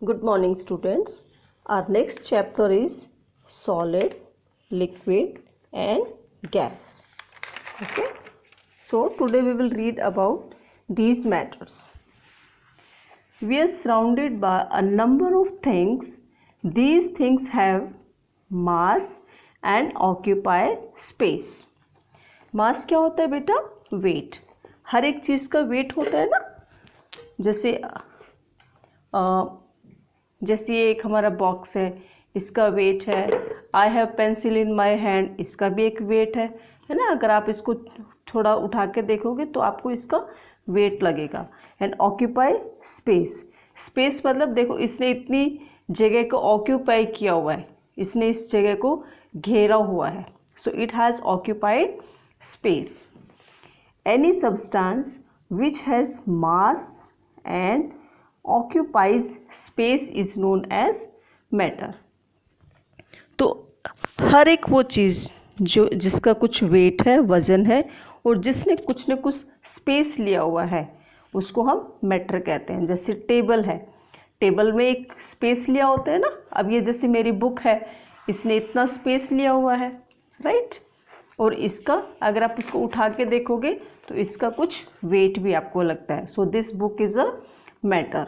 Good morning, students. Our next chapter is solid, liquid, and gas. Okay. So today we will read about these matters. We are surrounded by a number of things. These things have mass and occupy space. मास क्या होता है बेटा? Wait. हर एक चीज़ का wait होता है ना. जैसे ये एक हमारा बॉक्स है, इसका वेट है. I have pencil in my hand, इसका भी एक वेट है ना. अगर आप इसको थोड़ा उठा के देखोगे तो आपको इसका वेट लगेगा. And occupy space. स्पेस मतलब देखो, इसने इतनी जगह को ऑक्यूपाई किया हुआ है, इसने इस जगह को घेरा हुआ है. So it has occupied space. Any substance which has mass and occupies space is known as matter. तो हर एक वो चीज़ जो जिसका कुछ वेट है, वज़न है, और जिसने कुछ न कुछ स्पेस लिया हुआ है, उसको हम मैटर कहते हैं. जैसे टेबल है, टेबल में एक स्पेस लिया होता है ना. अब ये जैसे मेरी बुक है, इसने इतना स्पेस लिया हुआ है, राइट. और इसका अगर आप इसको उठा के देखोगे तो इसका कुछ वेट भी आपको लगता है. So this book is a matter.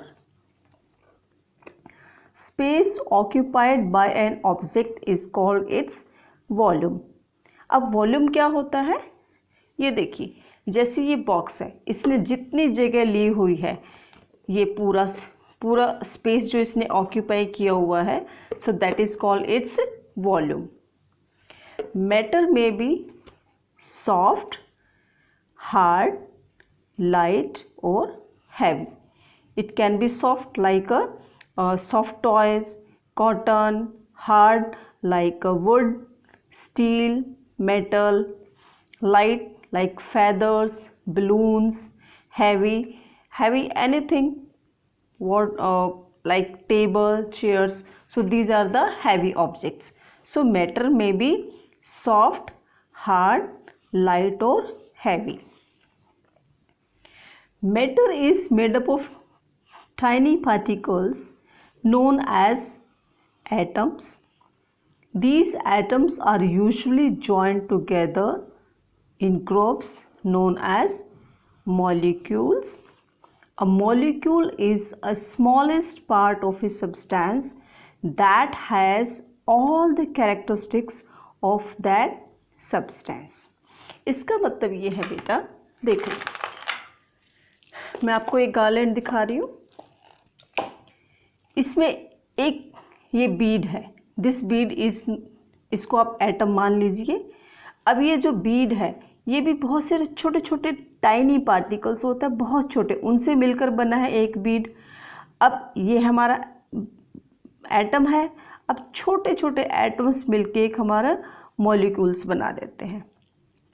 Space occupied by an object is called its volume. अब वॉल्यूम क्या होता है? ये देखिए, जैसे ये बॉक्स है, इसने जितनी जगह ली हुई है, ये पूरा स्पेस जो इसने ऑक्यूपाई किया हुआ है, so that is called its volume. Matter may be soft, hard, light or heavy. It can be soft like soft toys, cotton, hard like wood, steel, metal, light like feathers, balloons, heavy anything like table, chairs. So these are the heavy objects. So matter may be soft, hard, light or heavy. Matter is made up of tiny particles known as atoms. These atoms are usually joined together in groups known as molecules. A molecule is a smallest part of a substance that has all the characteristics of that substance. इसका मतलब ये है बेटा, देखो मैं आपको एक garland दिखा रही हूँ. इसमें एक ये बीड है. दिस बीड इज, इसको आप एटम मान लीजिए. अब ये जो बीड है, ये भी बहुत से छोटे छोटे टाइनी पार्टिकल्स होता है, बहुत छोटे, उनसे मिलकर बना है एक बीड. अब ये हमारा एटम है. अब छोटे छोटे एटम्स मिलके एक हमारा मॉलिक्यूल्स बना देते हैं.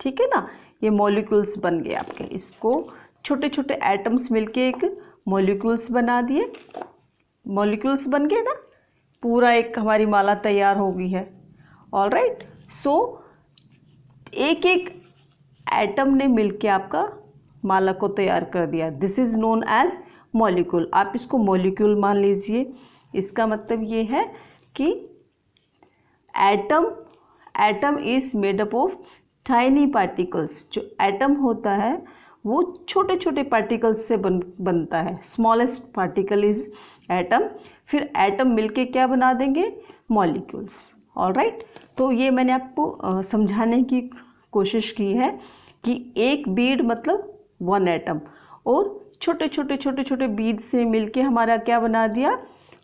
ठीक है ना. ये मॉलिक्यूल्स बन गए आपके. इसको छोटे छोटे एटम्स मिलके एक मॉलिक्यूल्स बना दिए. मॉलिक्यूल्स बन गए ना. पूरा एक हमारी माला तैयार हो गई है. All right. सो एक एक एटम ने मिलके आपका माला को तैयार कर दिया. This is known as molecule. आप इसको मॉलिक्यूल मान लीजिए. इसका मतलब ये है कि atom is made up of tiny particles. जो एटम होता है वो छोटे छोटे पार्टिकल्स से बनता है. Smallest particle is atom. फिर एटम मिलके क्या बना देंगे? मॉलिक्यूल्स. ऑलराइट. तो ये मैंने आपको समझाने की कोशिश की है कि एक बीड मतलब वन एटम, और छोटे छोटे बीड से मिलके हमारा क्या बना दिया?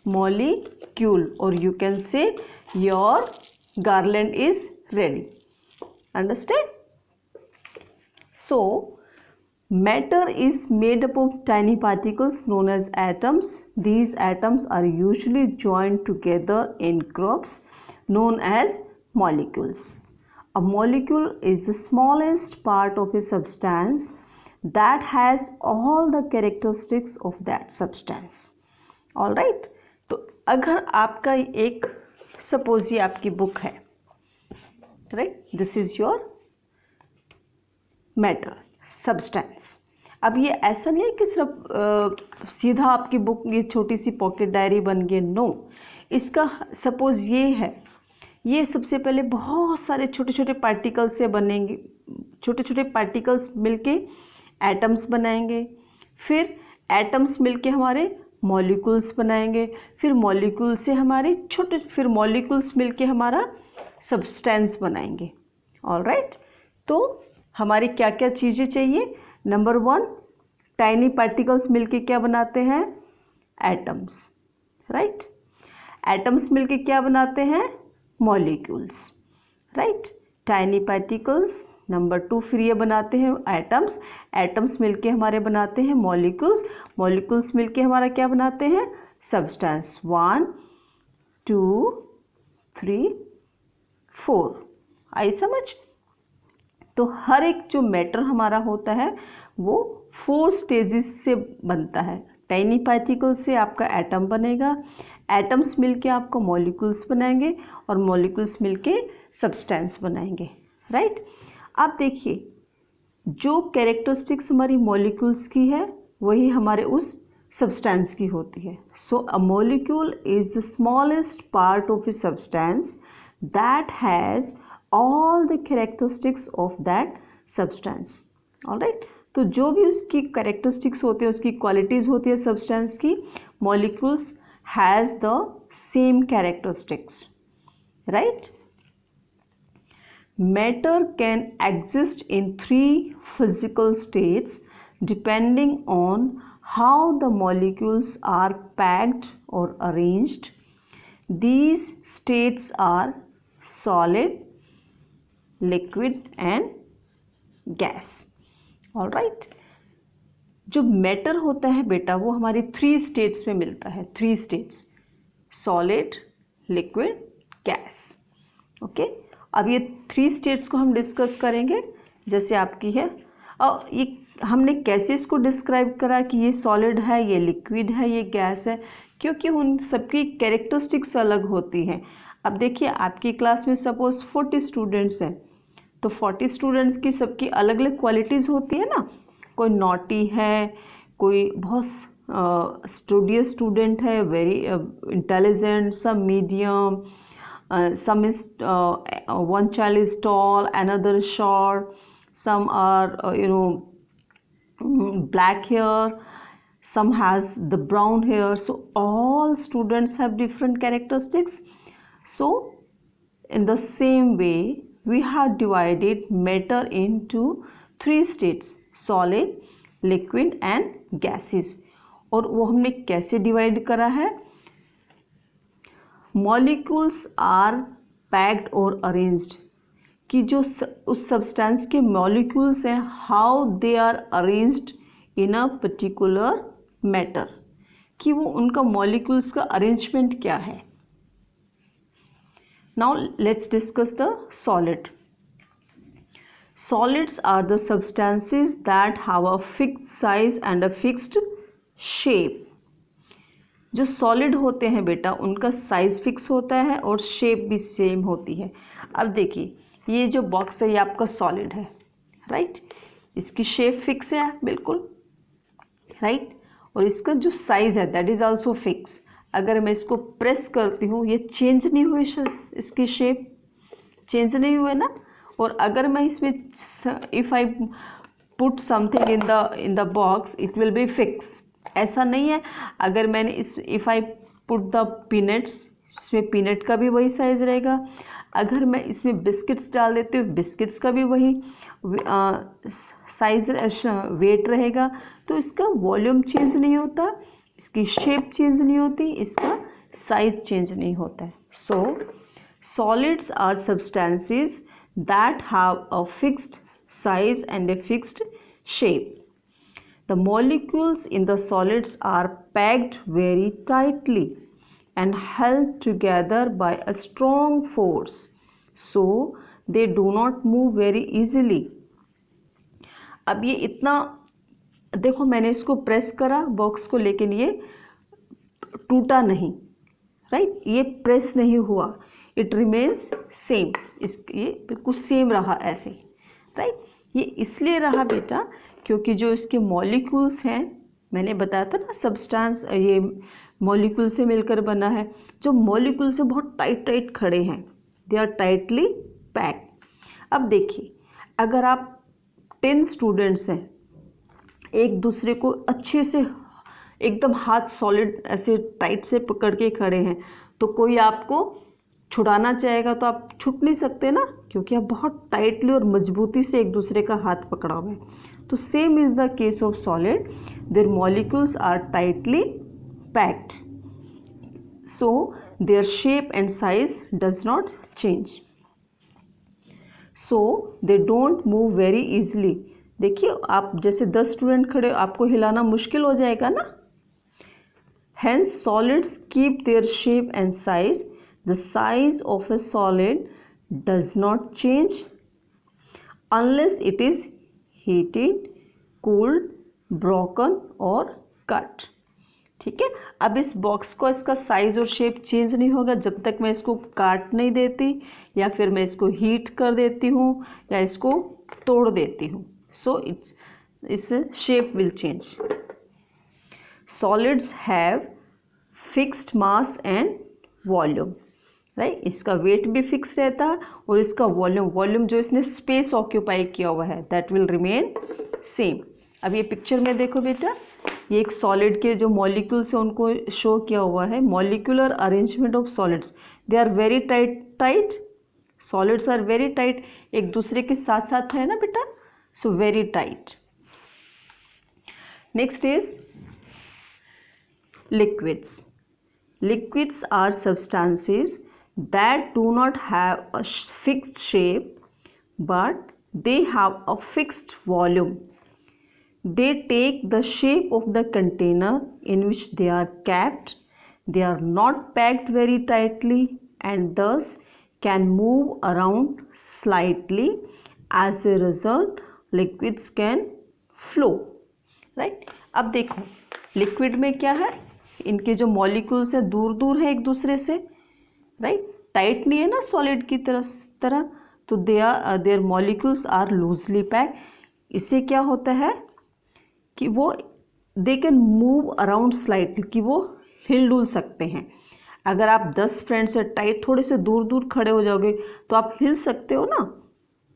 molecule. Or you can say your garland is ready. Understand? So matter is made up of tiny particles known as atoms. These atoms are usually joined together in groups known as molecules. A molecule is the smallest part of a substance that has all the characteristics of that substance. All right. तो अगर आपका एक, suppose ये आपकी book है, right. This is your matter, substance. अब ये ऐसा नहीं है कि सिर्फ सीधा आपकी बुक ये छोटी सी पॉकेट डायरी बन गई, नो। इसका सपोज ये है, ये सबसे पहले बहुत सारे छोटे छोटे पार्टिकल्स से बनेंगे, छोटे छोटे पार्टिकल्स मिलके एटम्स बनाएंगे, फिर एटम्स मिलके हमारे मॉलिक्यूल्स बनाएंगे, फिर मॉलिक्यूल से हमारे छोटे, फिर मॉलिक्यूल्स मिलके हमारा सब्सटेंस बनाएंगे। ऑलराइट, तो हमारी क्या क्या चीज़ें चाहिए? नंबर 1, टाइनी पार्टिकल्स मिलके क्या बनाते हैं? Atoms, right. एटम्स मिलके क्या बनाते हैं? Molecules, right. Tiny particles. Number 2, फिर ये बनाते हैं एटम्स, एटम्स मिलके हमारे बनाते हैं मॉलिक्यूल्स, मॉलिक्यूल्स मिलके हमारा क्या बनाते हैं? सब्सटेंस। 1 2 3 4, आई समझ? तो हर एक जो मैटर हमारा होता है वो 4 स्टेजेस से बनता है। टाइनी पार्टिकल से आपका एटम बनेगा, एटम्स मिलके आपको मॉलिक्यूल्स बनाएंगे और मॉलिक्यूल्स मिलके सब्सटेंस बनाएंगे, राइट। आप देखिए, जो कैरेक्टरिस्टिक्स हमारी मॉलिक्यूल्स की है वही हमारे उस सब्सटेंस की होती है। So a molecule is the smallest part of a substance that has all the characteristics of that substance. Alright, तो जो भी उसकी characteristics होती है, उसकी qualities होती है substance की, molecules has the same characteristics, right? Matter can exist in 3 physical states depending on how the molecules are packed or arranged. These states are solid, liquid and gas. Alright, जो matter होता है बेटा वो हमारी 3 states में मिलता है, 3 states, solid, liquid, gas. Okay, अब ये 3 स्टेट्स को हम डिस्कस करेंगे। जैसे आपकी है, और ये हमने कैसे इसको डिस्क्राइब करा कि ये सॉलिड है, ये लिक्विड है, ये गैस है, क्योंकि उन सबकी कैरेक्टरिस्टिक्स अलग होती हैं। अब देखिए, आपकी क्लास में सपोज 40 स्टूडेंट्स हैं, तो 40 स्टूडेंट्स की सबकी अलग अलग क्वालिटीज़ होती है ना। कोई नॉटी है, कोई बहुत स्टूडियस स्टूडेंट है, very intelligent, some medium, some is one child is tall, another short, some are black hair, some has the brown hair. So all students have different characteristics. So in the same way we have divided matter into 3 states, solid, liquid and gases. और वो हमने कैसे divide करा है? Molecules are packed और arranged, कि जो उस सब्सटेंस के मॉलिक्यूल्स हैं, how they are arranged in a particular matter, कि वो उनका मॉलिक्यूल्स का अरेंजमेंट क्या है। Now let's discuss the solid. Solids are the substances that have a fixed size and a fixed shape. जो सॉलिड होते हैं बेटा उनका साइज फिक्स होता है और शेप भी सेम होती है। अब देखिए, ये जो बॉक्स है ये आपका सॉलिड है, राइट। इसकी शेप फिक्स है बिल्कुल, राइट। और इसका जो साइज है दैट इज़ आल्सो फिक्स। अगर मैं इसको प्रेस करती हूँ ये चेंज नहीं हुई, इसकी शेप चेंज नहीं हुए ना। और अगर मैं इसमें if I put something in the box it will be fix, ऐसा नहीं है। अगर मैंने if I put the peanuts, इसमें पीनट का भी वही साइज़ रहेगा। अगर मैं इसमें बिस्किट्स डाल देती हूँ, बिस्किट्स का भी वही साइज वेट रहेगा। तो इसका वॉल्यूम चेंज नहीं होता, इसकी शेप चेंज नहीं होती, इसका साइज चेंज नहीं होता है। So solids are substances that have a fixed size and a fixed shape. The molecules in the solids are packed very tightly and held together by a strong force, so they do not move very easily. अब ये इतना देखो, मैंने इसको press करा box को, लेकिन ये टूटा नहीं, राइट। ये प्रेस नहीं हुआ, इट रिमेन्स सेम। ये बिल्कुल सेम रहा ऐसे, राइट। ये इसलिए रहा बेटा क्योंकि जो इसके मॉलिक्यूल्स हैं, मैंने बताया था ना सब्सटेंस ये मॉलिक्यूल से मिलकर बना है, जो मॉलिक्यूल से बहुत टाइट टाइट खड़े हैं, दे आर टाइटली पैक। अब देखिए, अगर आप 10 स्टूडेंट्स हैं, एक दूसरे को अच्छे से एकदम हाथ सॉलिड ऐसे टाइट से पकड़ के खड़े हैं, तो कोई आपको छुड़ाना चाहेगा तो आप छूट नहीं सकते ना, क्योंकि आप बहुत टाइटली और मजबूती से एक दूसरे का हाथ पकड़ा हुआ है। तो same is the case of solid, their molecules are tightly packed, so their shape and size does not change, so they don't move very easily. देखिए, आप जैसे 10 स्टूडेंट खड़े, आपको हिलाना मुश्किल हो जाएगा ना। Hence solids keep their shape and size. The size of a solid does not change unless it is heated, cooled, broken or cut. ठीक है, अब इस बॉक्स को इसका साइज और शेप चेंज नहीं होगा जब तक मैं इसको काट नहीं देती, या फिर मैं इसको हीट कर देती हूँ, या इसको तोड़ देती हूँ। सो its shape will change. Solids have fixed mass and volume, right. इसका वेट भी फिक्स रहता है और इसका वॉल्यूम जो इसने स्पेस ऑक्यूपाई किया हुआ है दैट विल रिमेन सेम। अब ये पिक्चर में देखो बेटा, ये एक सॉलिड के जो मॉलिक्यूल्स है उनको शो किया हुआ है। Molecular arrangement of solids, they are very tight, solids are very tight, एक दूसरे के साथ साथ है ना बेटा, so very tight. Next is liquids. Liquids are substances that do not have a fixed shape but they have a fixed volume. They take the shape of the container in which they are kept. They are not packed very tightly and thus can move around slightly. As a result, liquids can flow. Right? अब देखो, liquid में क्या है, इनके जो molecules है दूर दूर है एक दूसरे से, राइट, टाइट नहीं है ना सॉलिड की तरह, तो their molecules are loosely pack. इससे क्या होता है कि वो they can move around slightly, कि वो हिल डुल सकते हैं। अगर आप 10 फ्रेंड्स से टाइट थोड़े से दूर दूर खड़े हो जाओगे तो आप हिल सकते हो ना,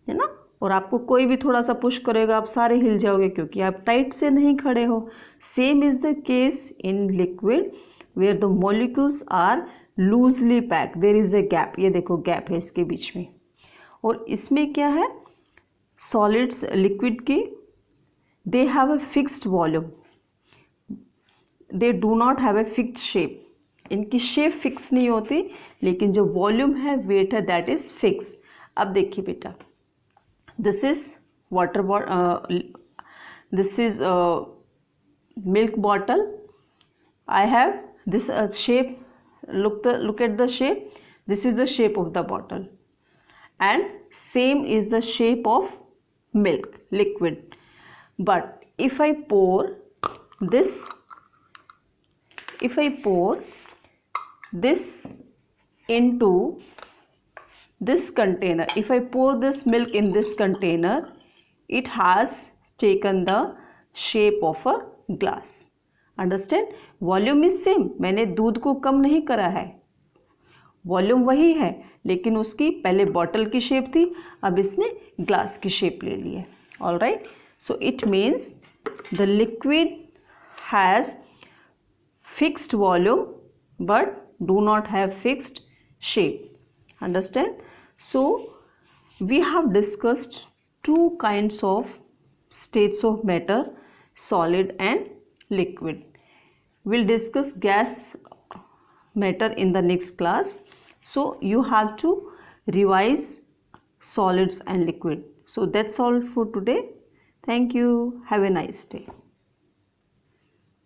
है ना, और आपको कोई भी थोड़ा सा पुश करेगा आप सारे हिल जाओगे क्योंकि आप टाइट से नहीं खड़े हो। Same is the case in liquid where the molecules are loosely pack, there is a gap, ये देखो गैप है इसके बीच में। और इसमें क्या है, सॉलिड्स लिक्विड की they have a fixed volume, they do not have a fixed shape, इनकी शेप फिक्स नहीं होती, लेकिन जो वॉल्यूम है, वेट है, दैट इज फिक्स। अब देखिए बेटा, this is water bottle, this is a milk bottle. I have this shape, look at the shape, this is the shape of the bottle and same is the shape of milk liquid. But if I pour this into this container, if I pour this milk in this container, it has taken the shape of a glass. Understand? Volume is same, मैंने दूध को कम नहीं करा है, volume वही है, लेकिन उसकी पहले बॉटल की शेप थी, अब इसने ग्लास की शेप ले ली है। All right, so it means the liquid has fixed volume but do not have fixed shape. Understand? So we have discussed two kinds of states of matter, solid and liquid. We'll discuss gas matter in the next class. So you have to revise solids and liquid. So that's all for today. Thank you. Have a nice day.